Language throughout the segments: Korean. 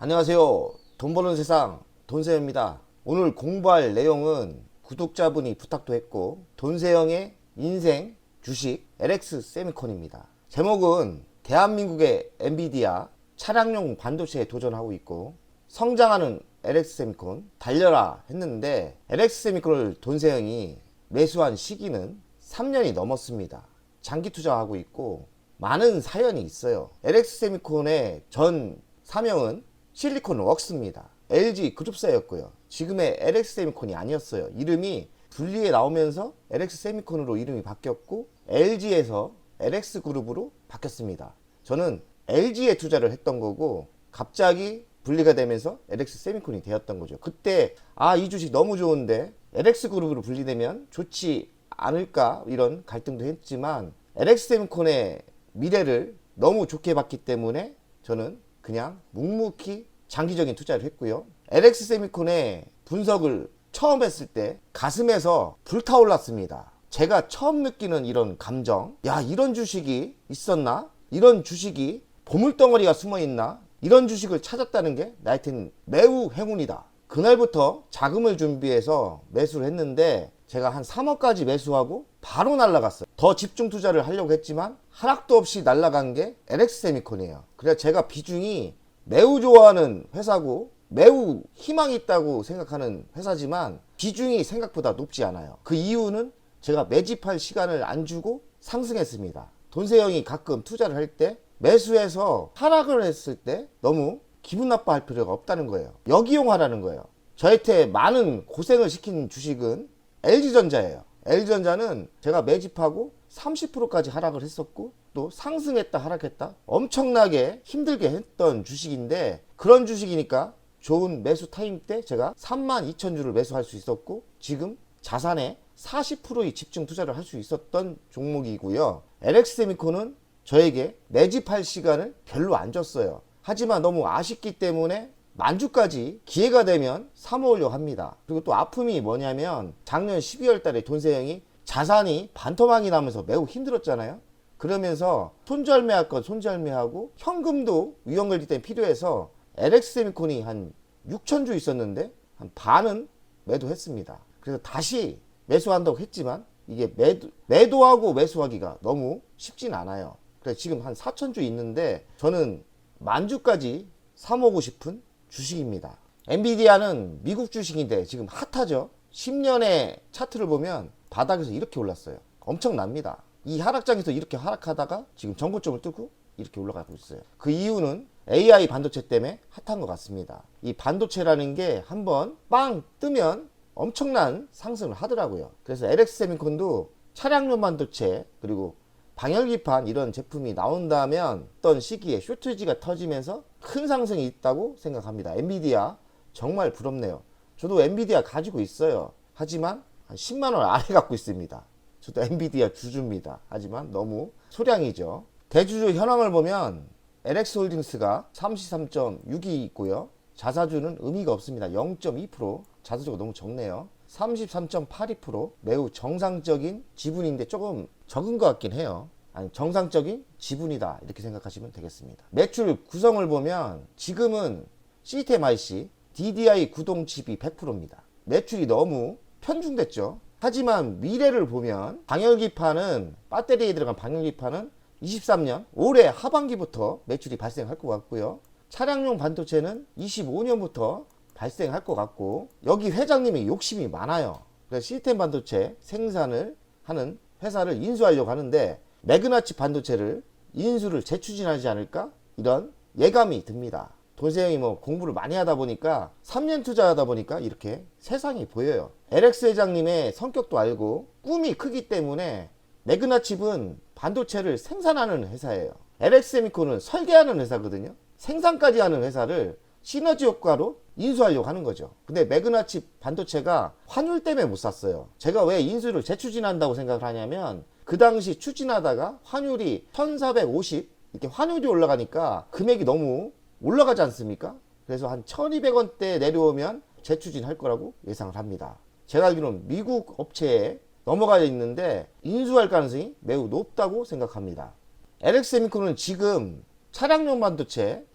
안녕하세요. 돈 버는 세상 돈세영입니다. 오늘 공부할 내용은 구독자분이 부탁도 했고 돈세영의 인생 주식 LX 세미콘입니다. 제목은 대한민국의 엔비디아 차량용 반도체에 도전하고 있고 성장하는 LX 세미콘 달려라 했는데 LX 세미콘을 돈세영이 매수한 시기는 3년이 넘었습니다. 장기 투자하고 있고 많은 사연이 있어요. LX 세미콘의 전 사명은 실리콘 웍스입니다. LG 그룹사였고요. 지금의 LX 세미콘이 아니었어요. 이름이 분리해 나오면서 LX 세미콘으로 이름이 바뀌었고 LG에서 LX 그룹으로 바뀌었습니다. 저는 LG에 투자를 했던 거고 갑자기 분리가 되면서 LX 세미콘이 되었던 거죠. 그때 이 주식 너무 좋은데 LX 그룹으로 분리되면 좋지 않을까 이런 갈등도 했지만 LX 세미콘의 미래를 너무 좋게 봤기 때문에 저는 그냥 묵묵히 장기적인 투자를 했고요. LX 세미콘의 분석을 처음 했을 때 가슴에서 불타올랐습니다. 제가 처음 느끼는 이런 감정, 이런 주식이 있었나? 이런 주식이 보물덩어리가 숨어있나? 이런 주식을 찾았다는 게 나한테는 매우 행운이다. 그날부터 자금을 준비해서 매수를 했는데 제가 한 3억까지 매수하고 바로 날라갔어요. 더 집중 투자를 하려고 했지만 하락도 없이 날라간 게 LX 세미콘이에요. 그래서 제가 비중이 매우 좋아하는 회사고 매우 희망이 있다고 생각하는 회사지만 비중이 생각보다 높지 않아요. 그 이유는 제가 매집할 시간을 안 주고 상승했습니다. 돈세영이 가끔 투자를 할 때 매수해서 하락을 했을 때 너무 기분 나빠할 필요가 없다는 거예요. 역이용하라는 거예요. 저한테 많은 고생을 시킨 주식은 LG전자예요. LG전자는 제가 매집하고 30%까지 하락을 했었고 또 상승했다 하락했다 엄청나게 힘들게 했던 주식인데 그런 주식이니까 좋은 매수 타임 때 제가 32,000주를 매수할 수 있었고 지금 자산의 40%의 집중 투자를 할 수 있었던 종목이고요. LX 세미콘은 저에게 매집할 시간을 별로 안 줬어요. 하지만 너무 아쉽기 때문에 만주까지 기회가 되면 사모으려고 합니다. 그리고 또 아픔이 뭐냐면 작년 12월 달에 돈세영이 자산이 반토막이 나면서 매우 힘들었잖아요. 그러면서 손절매할 건 손절매하고 현금도 위험관리 때문에 필요해서 LX 세미콘이 한 6,000주 있었는데 한 반은 매도했습니다. 그래서 다시 매수한다고 했지만 이게 매도하고 매수하기가 너무 쉽진 않아요. 그래서 지금 한 4,000주 있는데 저는 만주까지 사모으고 싶은 주식입니다. 엔비디아는 미국 주식인데 지금 핫하죠. 10년의 차트를 보면 바닥에서 이렇게 올랐어요. 엄청납니다. 이 하락장에서 이렇게 하락하다가 지금 정고점을 뚫고 이렇게 올라가고 있어요. 그 이유는 AI 반도체 때문에 핫한 것 같습니다. 이 반도체라는 게 한번 빵 뜨면 엄청난 상승을 하더라고요. 그래서 LX 세미콘도 차량용 반도체 그리고 방열기판 이런 제품이 나온다면 어떤 시기에 쇼트지가 터지면서 큰 상승이 있다고 생각합니다. 엔비디아 정말 부럽네요. 저도 엔비디아 가지고 있어요. 하지만 한 10만원 아래 갖고 있습니다. 저도 엔비디아 주주입니다. 하지만 너무 소량이죠. 대주주 현황을 보면 LX홀딩스가 33.6이 있고요. 자사주는 의미가 없습니다. 0.2%. 자사주가 너무 적네요. 33.82% 매우 정상적인 지분인데 조금 적은 것 같긴 해요. 아니 정상적인 지분이다 이렇게 생각하시면 되겠습니다. 매출 구성을 보면 지금은 시스템 IC, DDI 구동 칩이 100%입니다. 매출이 너무 편중됐죠. 하지만 미래를 보면 방열기판은 배터리에 들어간 방열기판은 23년 올해 하반기부터 매출이 발생할 것 같고요. 차량용 반도체는 25년부터 발생할 것 같고 여기 회장님이 욕심이 많아요. 그래서 시스템 반도체 생산을 하는 회사를 인수하려고 하는데 매그나칩 반도체를 인수를 재추진하지 않을까 이런 예감이 듭니다. 돈세영이 공부를 많이 하다 보니까 3년 투자하다 보니까 이렇게 세상이 보여요. LX 회장님의 성격도 알고 꿈이 크기 때문에 매그나칩은 반도체를 생산하는 회사예요. LX 세미콘은 설계하는 회사거든요. 생산까지 하는 회사를 시너지 효과로 인수하려고 하는 거죠. 근데 매그나칩 반도체가 환율 때문에 못 샀어요. 제가 왜 인수를 재추진한다고 생각을 하냐면 그 당시 추진하다가 환율이 1450 이렇게 환율이 올라가니까 금액이 너무 올라가지 않습니까? 그래서 한 1200원대 내려오면 재추진할 거라고 예상을 합니다. 제가 알기로는 미국 업체에 넘어가 있는데 인수할 가능성이 매우 높다고 생각합니다. LX 세미콘은 지금 차량용 반도체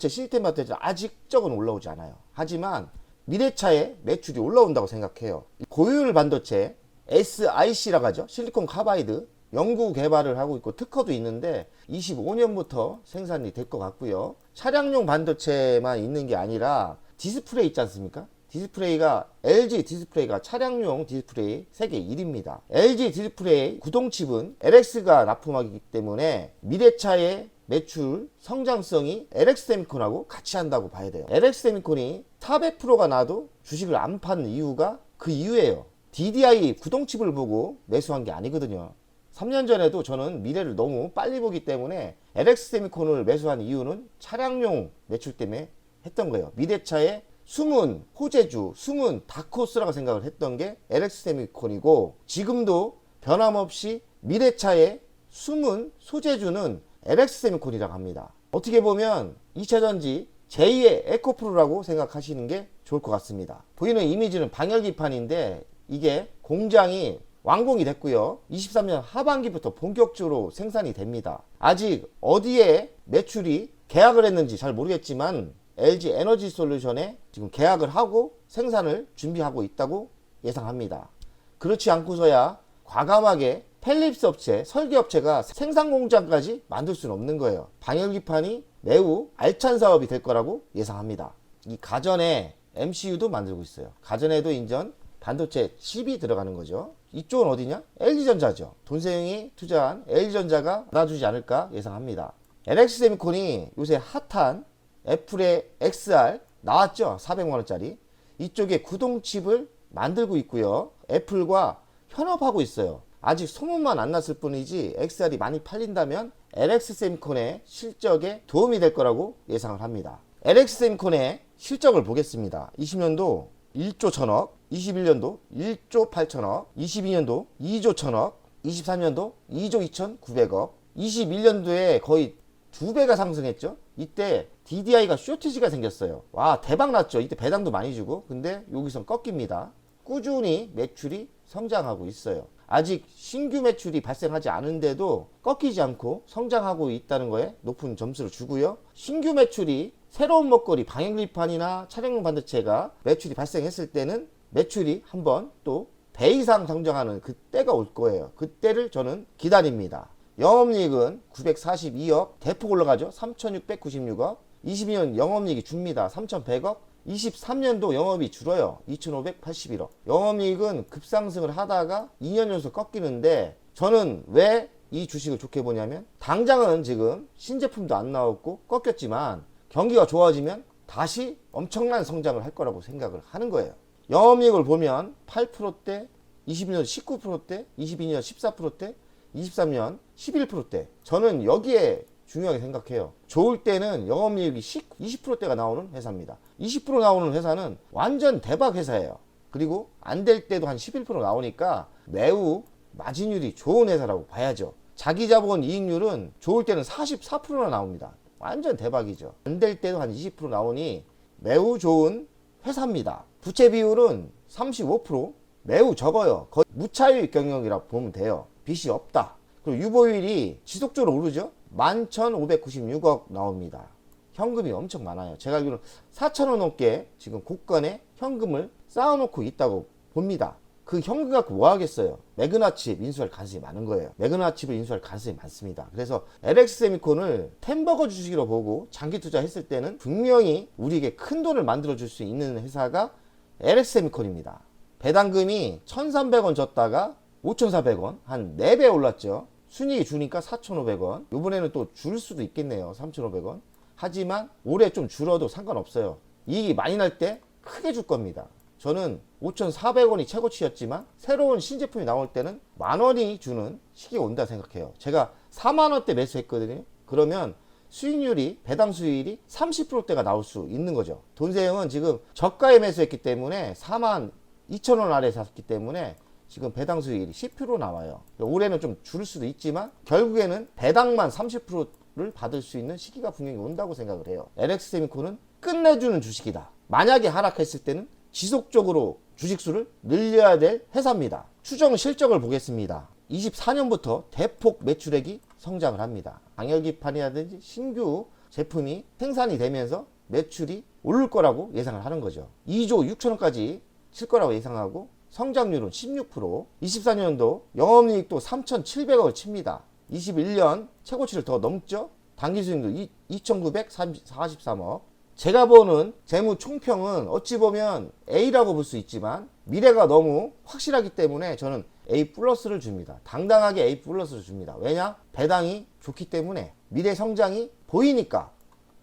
시스템 반도체 아직 적은 올라오지 않아요. 하지만 미래차에 매출이 올라온다고 생각해요. 고효율 반도체 SiC라고 하죠. 실리콘 카바이드 연구 개발을 하고 있고 특허도 있는데 25년부터 생산이 될 것 같고요. 차량용 반도체만 있는 게 아니라 디스플레이 있지 않습니까? 디스플레이가 LG 디스플레이가 차량용 디스플레이 세계 1위입니다. LG 디스플레이 구동칩은 LX가 납품하기 때문에 미래차의 매출 성장성이 LX세미콘하고 같이 한다고 봐야 돼요. LX세미콘이 400%가 나도 주식을 안 파는 이유가 그 이유예요. DDI 구동칩을 보고 매수한 게 아니거든요. 3년 전에도 저는 미래를 너무 빨리 보기 때문에 LX세미콘을 매수한 이유는 차량용 매출 때문에 했던 거예요. 미래차의 숨은 호재주, 숨은 다크호스라고 생각을 했던 게 LX세미콘이고, 지금도 변함없이 미래차의 숨은 소재주는 LX세미콘이라고 합니다. 어떻게 보면 2차전지 제2의 에코프로라고 생각하시는 게 좋을 것 같습니다. 보이는 이미지는 방열기판인데 이게 공장이 완공이 됐고요. 23년 하반기부터 본격적으로 생산이 됩니다. 아직 어디에 매출이 계약을 했는지 잘 모르겠지만 LG 에너지 솔루션에 지금 계약을 하고 생산을 준비하고 있다고 예상합니다. 그렇지 않고서야 과감하게 펠립스 업체, 설계업체가 생산 공장까지 만들 수는 없는 거예요. 방열기판이 매우 알찬 사업이 될 거라고 예상합니다. 이 가전에 MCU도 만들고 있어요. 가전에도 인전 반도체 칩이 들어가는 거죠. 이쪽은 어디냐? LG전자죠. 돈세영이 투자한 LG전자가 받아주지 않을까 예상합니다. LX세미콘이 요새 핫한 애플의 XR 나왔죠. 400만원짜리. 이쪽에 구동칩을 만들고 있고요. 애플과 협업하고 있어요. 아직 소문만 안 났을 뿐이지 XR이 많이 팔린다면 LX세미콘의 실적에 도움이 될 거라고 예상을 합니다. LX세미콘의 실적을 보겠습니다. 20년도 1조 1000억, 21년도 1조 8천억, 22년도 2조 1000억, 23년도 2조 2900억, 21년도에 거의 2배가 상승했죠. 이때 DDI가 쇼티지가 생겼어요. 와, 대박 났죠. 이때 배당도 많이 주고. 근데 여기선 꺾입니다. 꾸준히 매출이 성장하고 있어요. 아직 신규 매출이 발생하지 않은데도 꺾이지 않고 성장하고 있다는 거에 높은 점수를 주고요. 신규 매출이 새로운 먹거리 방향기판이나 차량용 반도체가 매출이 발생했을 때는 매출이 한번 또 배 이상 성장하는 그때가 올 거예요. 그때를 저는 기다립니다. 영업이익은 942억, 대폭 올라가죠. 3696억. 22년 영업이익이 줍니다. 3100억. 23년도 영업이 줄어요. 2581억. 영업이익은 급상승을 하다가 2년 연속 꺾이는데, 저는 왜 이 주식을 좋게 보냐면, 당장은 지금 신제품도 안 나왔고 꺾였지만 경기가 좋아지면 다시 엄청난 성장을 할 거라고 생각을 하는 거예요. 영업이익을 보면 8%대, 22년 19%대, 22년 14%대, 23년 11%대. 저는 여기에 중요하게 생각해요. 좋을 때는 영업이익이 20%대가 나오는 회사입니다. 20% 나오는 회사는 완전 대박 회사예요. 그리고 안 될 때도 한 11% 나오니까 매우 마진율이 좋은 회사라고 봐야죠. 자기 자본 이익률은 좋을 때는 44%나 나옵니다. 완전 대박이죠. 안 될 때도 한 20% 나오니 매우 좋은 회사입니다. 부채 비율은 35%, 매우 적어요. 거의 무차익 경영이라고 보면 돼요. 빚이 없다. 그리고 유보율이 지속적으로 오르죠. 11,596억 나옵니다. 현금이 엄청 많아요. 제가 알기로는 4,000원 넘게 지금 곳간에 현금을 쌓아놓고 있다고 봅니다. 그 현금 갖고 뭐 하겠어요? 매그나칩 인수할 가능성이 많은 거예요. 매그나칩을 인수할 가능성이 많습니다. 그래서 LX세미콘을 템버거 주식으로 보고 장기 투자했을 때는 분명히 우리에게 큰 돈을 만들어 줄 수 있는 회사가 LX세미콘입니다. 배당금이 1,300원 줬다가 5,400원, 한 4배 올랐죠. 순이익이 주니까 4,500원. 이번에는 또 줄 수도 있겠네요. 3,500원. 하지만 올해 좀 줄어도 상관없어요. 이익이 많이 날 때 크게 줄 겁니다. 저는 5,400원이 최고치였지만 새로운 신제품이 나올 때는 만원이 주는 시기가 온다 생각해요. 제가 4만원대 매수했거든요. 그러면 수익률이, 배당 수익률이 30%대가 나올 수 있는 거죠. 돈세형은 지금 저가에 매수했기 때문에 42,000원 아래에 샀기 때문에 지금 배당 수익률이 10% 나와요. 올해는 좀 줄 수도 있지만 결국에는 배당만 30%를 받을 수 있는 시기가 분명히 온다고 생각을 해요. LX세미콘은 끝내주는 주식이다. 만약에 하락했을 때는 지속적으로 주식수를 늘려야 될 회사입니다. 추정 실적을 보겠습니다. 24년부터 대폭 매출액이 성장을 합니다. 방열기판이라든지 신규 제품이 생산이 되면서 매출이 오를 거라고 예상을 하는 거죠. 2조 6천억까지 칠 거라고 예상하고 성장률은 16%, 24년도 영업이익도 3,700억을 칩니다. 21년 최고치를 더 넘죠. 당기수익도 2,943억. 제가 보는 재무 총평은 어찌 보면 A라고 볼 수 있지만 미래가 너무 확실하기 때문에 저는 A 플러스를 줍니다. 당당하게 A 플러스를 줍니다. 왜냐? 배당이 좋기 때문에, 미래 성장이 보이니까,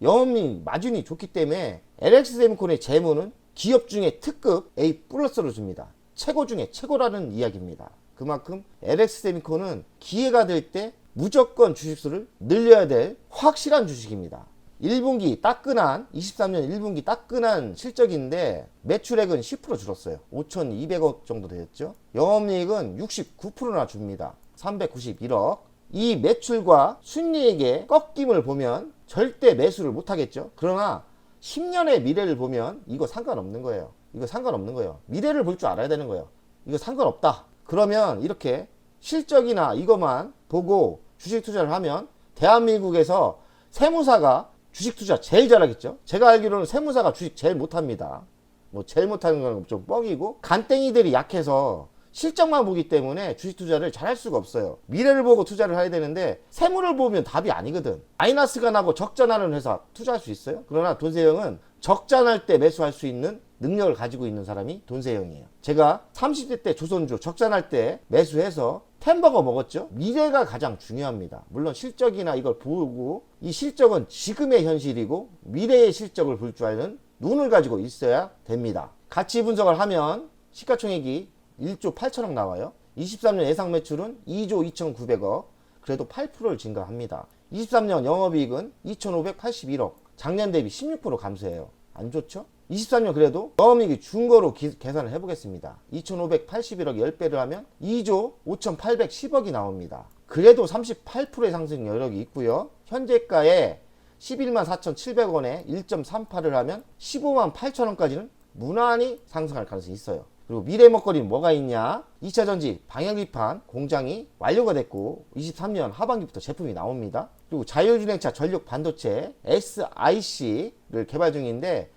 영업이익 마진이 좋기 때문에 LX세미콘의 재무는 기업 중에 특급 A 플러스를 줍니다. 최고 중에 최고라는 이야기입니다. 그만큼 LX세미콘은 기회가 될 때 무조건 주식수를 늘려야 될 확실한 주식입니다. 1분기 따끈한 23년 1분기 따끈한 실적인데 매출액은 10% 줄었어요. 5,200억 정도 되었죠. 영업이익은 69%나 줍니다. 391억. 이 매출과 순이익의 꺾임을 보면 절대 매수를 못하겠죠. 그러나 10년의 미래를 보면 이거 상관없는 거예요. 이거 상관없는 거예요. 미래를 볼 줄 알아야 되는 거예요. 이거 상관없다. 그러면 이렇게 실적이나 이것만 보고 주식 투자를 하면 대한민국에서 세무사가 주식 투자 제일 잘하겠죠. 제가 알기로는 세무사가 주식 제일 못합니다. 뭐 제일 못하는 건 좀 뻥이고, 간땡이들이 약해서 실적만 보기 때문에 주식 투자를 잘 할 수가 없어요. 미래를 보고 투자를 해야 되는데 세무를 보면 답이 아니거든. 마이너스가 나고 적자 나는 회사 투자할 수 있어요? 그러나 돈세형은 적자 날 때 매수할 수 있는 능력을 가지고 있는 사람이 돈세형이에요. 제가 30대 때 조선주 적자 날 때 매수해서 햄버거 먹었죠. 미래가 가장 중요합니다. 물론 실적이나 이걸 보고, 이 실적은 지금의 현실이고 미래의 실적을 볼 줄 아는 눈을 가지고 있어야 됩니다. 가치 분석을 하면 시가총액이 1조 8천억 나와요. 23년 예상 매출은 2조 2,900억, 그래도 8%를 증가합니다. 23년 영업이익은 2,581억, 작년 대비 16% 감소해요. 안 좋죠? 23년 그래도 영업이익이 준 거로 계산을 해보겠습니다. 2,581억 10배를 하면 2조 5,810억이 나옵니다. 그래도 38%의 상승 여력이 있고요. 현재가에 11만 4,700원에 1.38을 하면 15만 8천원까지는 무난히 상승할 가능성이 있어요. 그리고 미래 먹거리는 뭐가 있냐? 2차전지 방열기판 공장이 완료가 됐고 23년 하반기부터 제품이 나옵니다. 그리고 자율주행차 전력 반도체 SIC를 개발 중인데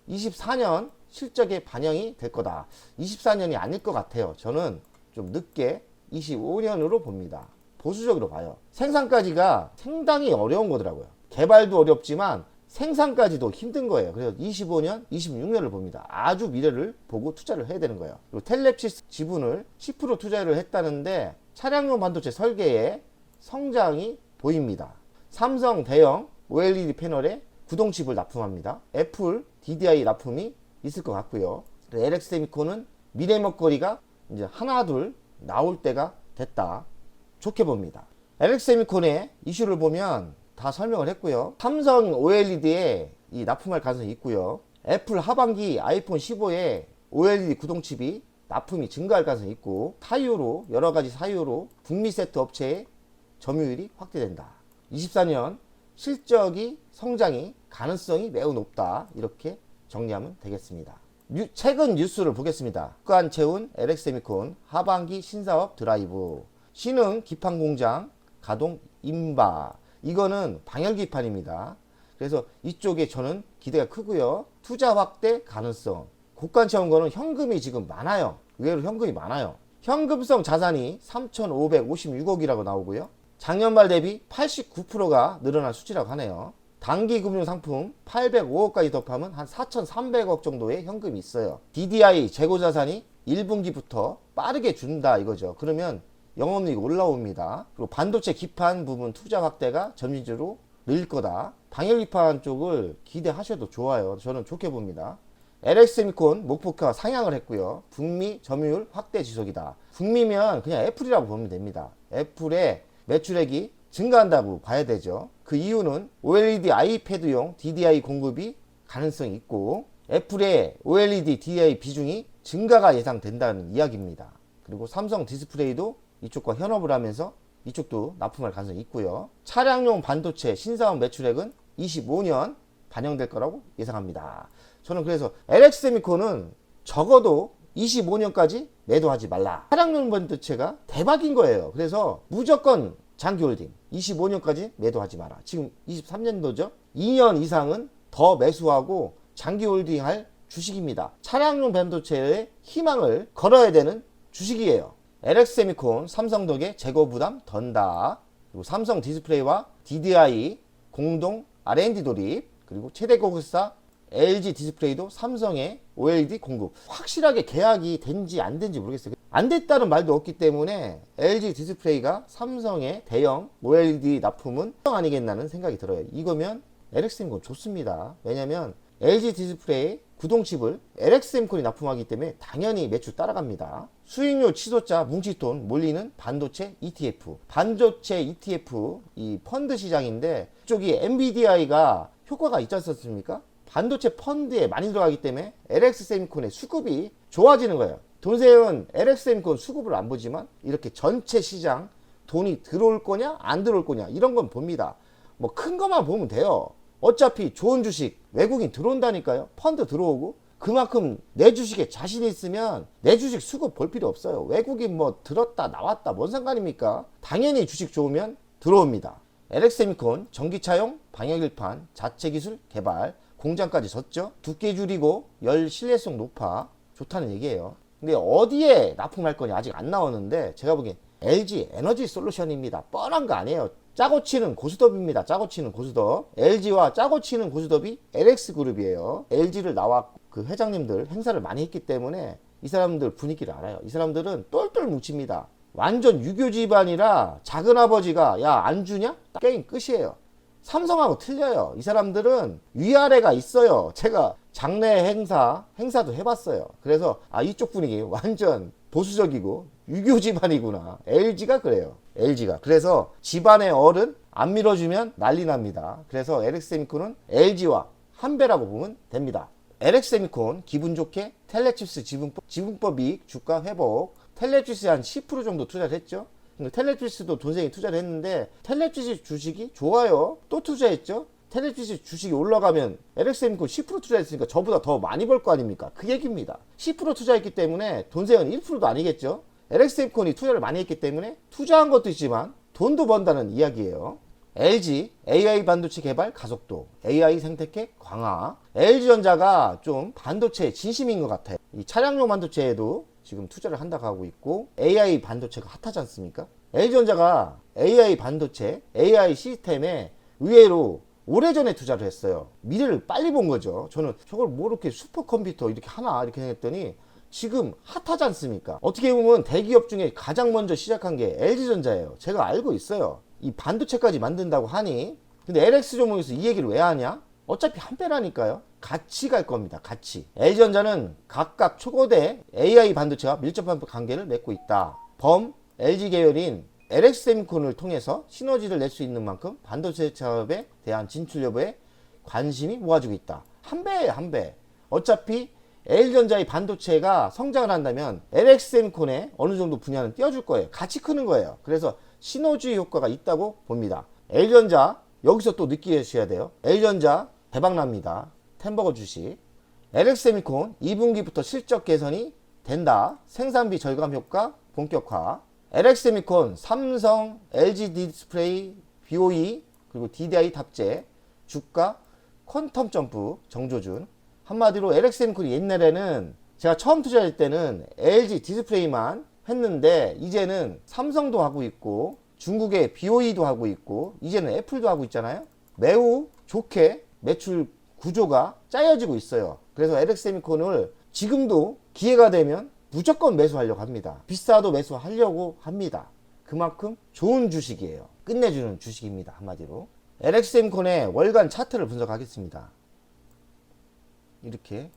24년 실적에 반영이 될 거다. 24년이 아닐 것 같아요. 저는 좀 늦게 25년으로 봅니다. 보수적으로 봐요. 생산까지가 상당히 어려운 거더라고요. 개발도 어렵지만 생산까지도 힘든 거예요. 그래서 25년, 26년을 봅니다. 아주 미래를 보고 투자를 해야 되는 거예요. 그리고 텔랩시스 지분을 10% 투자를 했다는데 차량용 반도체 설계에 성장이 보입니다. 삼성 대형 OLED 패널에 구동칩을 납품합니다. 애플 DDI 납품이 있을 것 같고요. LX세미콘은 미래 먹거리가 이제 하나 둘 나올 때가 됐다. 좋게 봅니다. LX세미콘의 이슈를 보면 다 설명을 했고요. 삼성 OLED에 이 납품할 가능성이 있고요. 애플 하반기 아이폰 15에 OLED 구동칩이 납품이 증가할 가능성이 있고, 사유로 여러 가지 사유로 북미 세트 업체의 점유율이 확대된다. 24년 실적이 성장이 가능성이 매우 높다. 이렇게 정리하면 되겠습니다. 최근 뉴스를 보겠습니다. 국간 채운 LX세미콘 하반기 신사업 드라이브, 신흥 기판 공장 가동 임박. 이거는 방열기판입니다. 그래서 이쪽에 저는 기대가 크고요. 투자 확대 가능성. 국간 채운 거는 현금이 지금 많아요. 의외로 현금이 많아요. 현금성 자산이 3,556억이라고 나오고요. 작년 말 대비 89%가 늘어난 수치라고 하네요. 단기 금융 상품 805억까지 덮하면 한 4,300억 정도의 현금이 있어요. DDI 재고 자산이 1분기부터 빠르게 준다 이거죠. 그러면 영업이익이 올라옵니다. 그리고 반도체 기판 부분 투자 확대가 점진적으로 늘 거다. 방열기판 쪽을 기대하셔도 좋아요. 저는 좋게 봅니다. LX세미콘 목표가 상향을 했고요. 북미 점유율 확대 지속이다. 북미면 그냥 애플이라고 보면 됩니다. 애플의 매출액이 증가한다고 봐야 되죠. 그 이유는 OLED 아이패드용 DDI 공급이 가능성이 있고, 애플의 OLED DDI 비중이 증가가 예상된다는 이야기입니다. 그리고 삼성 디스플레이도 이쪽과 현업을 하면서 이쪽도 납품할 가능성이 있고요. 차량용 반도체 신사업 매출액은 25년 반영될 거라고 예상합니다. 저는 그래서 LX세미콘은 적어도 25년까지 매도하지 말라. 차량용 반도체가 대박인 거예요. 그래서 무조건 장기 홀딩 25년까지 매도하지 마라. 지금 23년도죠. 2년 이상은 더 매수하고 장기 홀딩할 주식입니다. 차량용 반도체의 희망을 걸어야 되는 주식이에요. LX세미콘 삼성 덕에 재고 부담 던다. 그리고 삼성 디스플레이와 DDI 공동 R&D 돌입. 그리고 최대 공급사 LG 디스플레이도 삼성의 OLED 공급. 확실하게 계약이 된지 안 된지 모르겠어요. 안 됐다는 말도 없기 때문에 LG 디스플레이가 삼성의 대형 OLED 납품은 아니겠나는 생각이 들어요. 이거면 LX세미콘 좋습니다. 왜냐면 LG 디스플레이 구동칩을 LX세미콘이 납품하기 때문에 당연히 매출 따라갑니다. 수익률 치솟자 뭉치돈 몰리는 반도체 ETF. 반도체 ETF 이 펀드 시장인데 이쪽이 엔비디아가 효과가 있지 않습니까? 반도체 펀드에 많이 들어가기 때문에 LX세미콘의 수급이 좋아지는 거예요. 돈세은 LX세미콘 수급을 안 보지만 이렇게 전체 시장 돈이 들어올 거냐 안 들어올 거냐 이런 건 봅니다. 뭐 큰 것만 보면 돼요. 어차피 좋은 주식 외국인 들어온다니까요. 펀드 들어오고 그만큼 내 주식에 자신 있으면 내 주식 수급 볼 필요 없어요. 외국인 뭐 들었다 나왔다 뭔 상관입니까? 당연히 주식 좋으면 들어옵니다. LX세미콘 전기차용 방역일판 자체 기술 개발 공장까지 졌죠. 두께 줄이고 열 신뢰성 높아 좋다는 얘기예요. 근데 어디에 납품할 거냐 아직 안 나오는데 제가 보기엔 LG 에너지 솔루션입니다. 뻔한 거 아니에요. 짜고 치는 고스톱입니다. 짜고 치는 고스톱. LG와 짜고 치는 고스톱이 LX그룹이에요. LG를 나와 그 회장님들 행사를 많이 했기 때문에 이 사람들 분위기를 알아요. 이 사람들은 똘똘 뭉칩니다. 완전 유교 집안이라 작은아버지가 야 안 주냐? 게임 끝이에요. 삼성하고 틀려요. 이 사람들은 위아래가 있어요. 제가 장래 행사도 해봤어요. 그래서 이쪽 분위기 완전 보수적이고 유교 집안이구나. LG가 그래요. LG가. 그래서 집안의 어른 안 밀어주면 난리 납니다. 그래서 LX세미콘은 LG와 한 배라고 보면 됩니다. LX세미콘 기분 좋게 텔레칩스 지분법 이익 주가 회복. 텔레칩스에 한 10% 정도 투자를 했죠. 텔레칩스도 돈생이 투자를 했는데 텔레칩스 주식이 좋아요. 또 투자했죠. 텔레칩스 주식이 올라가면 LX세미콘 10% 투자했으니까 저보다 더 많이 벌 거 아닙니까? 그 얘기입니다. 10% 투자했기 때문에 돈생은 1%도 아니겠죠. LX세미콘이 투자를 많이 했기 때문에 투자한 것도 있지만 돈도 번다는 이야기예요. LG AI 반도체 개발 가속도, AI 생태계 강화. LG전자가 좀 반도체 진심인 것 같아요. 이 차량용 반도체에도 지금 투자를 한다고 하고 있고 AI 반도체가 핫하지 않습니까? LG전자가 AI 반도체, AI 시스템에 의외로 오래전에 투자를 했어요. 미래를 빨리 본 거죠. 저는 저걸 뭐 이렇게 슈퍼컴퓨터 이렇게 하나 이렇게 생각했더니 지금 핫하지 않습니까? 어떻게 보면 대기업 중에 가장 먼저 시작한 게 LG전자예요. 제가 알고 있어요. 이 반도체까지 만든다고 하니. 근데 LX 종목에서 이 얘기를 왜 하냐? 어차피 한 배라니까요. 같이 갈 겁니다. 같이. LG전자는 각각 초거대 AI 반도체와 밀접한 관계를 맺고 있다. 범 LG 계열인 LX세미콘을 통해서 시너지를 낼 수 있는 만큼 반도체 사업에 대한 진출 여부에 관심이 모아지고 있다. 한 배예요, 한 배. 어차피 LG전자의 반도체가 성장을 한다면 LX세미콘의 어느 정도 분야는 띄워줄 거예요. 같이 크는 거예요. 그래서 시너지 효과가 있다고 봅니다. LG전자 여기서 또 느끼셔야 돼요. LG전자 대박납니다. 템버거 주식. LX세미콘 2분기부터 실적 개선이 된다. 생산비 절감 효과 본격화. LX세미콘 삼성, LG 디스플레이, BOE 그리고 DDI 탑재. 주가 퀀텀 점프 정조준. 한마디로 LX세미콘이 옛날에는 제가 처음 투자할 때는 LG 디스플레이만 했는데 이제는 삼성도 하고 있고 중국의 BOE도 하고 있고 이제는 애플도 하고 있잖아요. 매우 좋게 매출 구조가 짜여지고 있어요. 그래서 LX세미콘을 지금도 기회가 되면 무조건 매수하려고 합니다. 비싸도 매수하려고 합니다. 그만큼 좋은 주식이에요. 끝내주는 주식입니다. 한마디로. LX세미콘의 월간 차트를 분석하겠습니다. 이렇게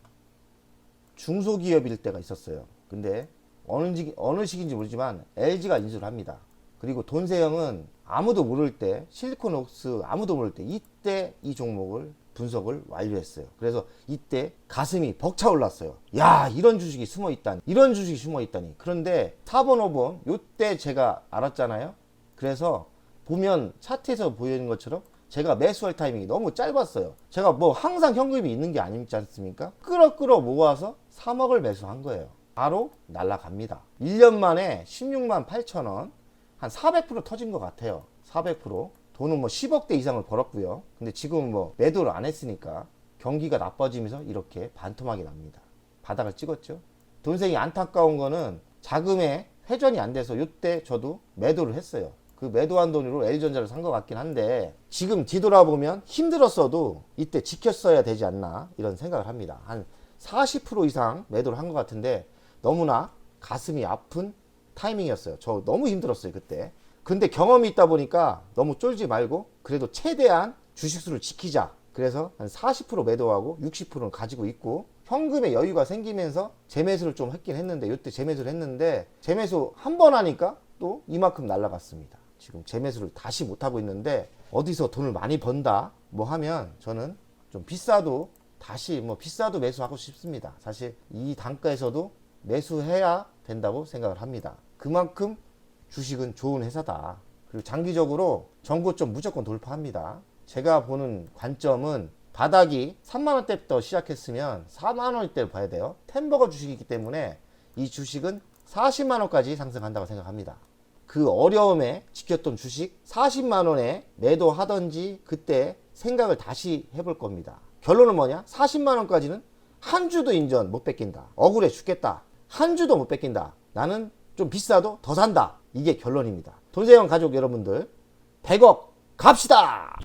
중소기업일 때가 있었어요. 근데 어느 시기인지 모르지만 LG가 인수를 합니다. 그리고 돈세형은 아무도 모를 때 실리콘옥스 아무도 모를 때 이때 이 종목을 분석을 완료했어요. 그래서 이때 가슴이 벅차올랐어요. 야, 이런 주식이 숨어 있다니, 이런 주식이 숨어 있다니. 그런데 4번 5번 요때 제가 알았잖아요. 그래서 보면 차트에서 보이는 것처럼 제가 매수할 타이밍이 너무 짧았어요. 제가 뭐 항상 현금이 있는 게 아니지 않습니까? 끌어 모아서 3억을 매수한 거예요. 바로 날아갑니다. 1년 만에 16만 8천 원, 한 400% 터진 것 같아요. 400%. 돈은 뭐 10억대 이상을 벌었고요. 근데 지금은 뭐 매도를 안 했으니까 경기가 나빠지면서 이렇게 반토막이 납니다. 바닥을 찍었죠. 돈생이 안타까운 거는 자금의 회전이 안 돼서 이때 저도 매도를 했어요. 그 매도한 돈으로 L전자를 산 것 같긴 한데 지금 뒤돌아보면 힘들었어도 이때 지켰어야 되지 않나 이런 생각을 합니다. 한 40% 이상 매도를 한 것 같은데 너무나 가슴이 아픈 타이밍이었어요. 저 너무 힘들었어요 그때. 근데 경험이 있다 보니까 너무 쫄지 말고 그래도 최대한 주식수를 지키자. 그래서 한 40% 매도하고 60%는 가지고 있고 현금의 여유가 생기면서 재매수를 좀 했긴 했는데 이때 재매수를 했는데 재매수 한 번 하니까 또 이만큼 날라갔습니다. 지금 재매수를 다시 못하고 있는데 어디서 돈을 많이 번다 뭐 하면 저는 좀 비싸도 다시 뭐 비싸도 매수하고 싶습니다. 사실 이 단가에서도 매수해야 된다고 생각을 합니다. 그만큼 주식은 좋은 회사다. 그리고 장기적으로 전고점 무조건 돌파합니다. 제가 보는 관점은 바닥이 3만원대부터 시작했으면 4만원일 때를 봐야 돼요. 템버거 주식이기 때문에 이 주식은 40만원까지 상승한다고 생각합니다. 그 어려움에 지켰던 주식 40만원에 매도하던지 그때 생각을 다시 해볼 겁니다. 결론은 뭐냐? 40만원까지는 한 주도 인전 못 뺏긴다. 억울해 죽겠다. 한 주도 못 뺏긴다. 나는 좀 비싸도 더 산다. 이게 결론입니다. 돈세영 가족 여러분들 100억 갑시다.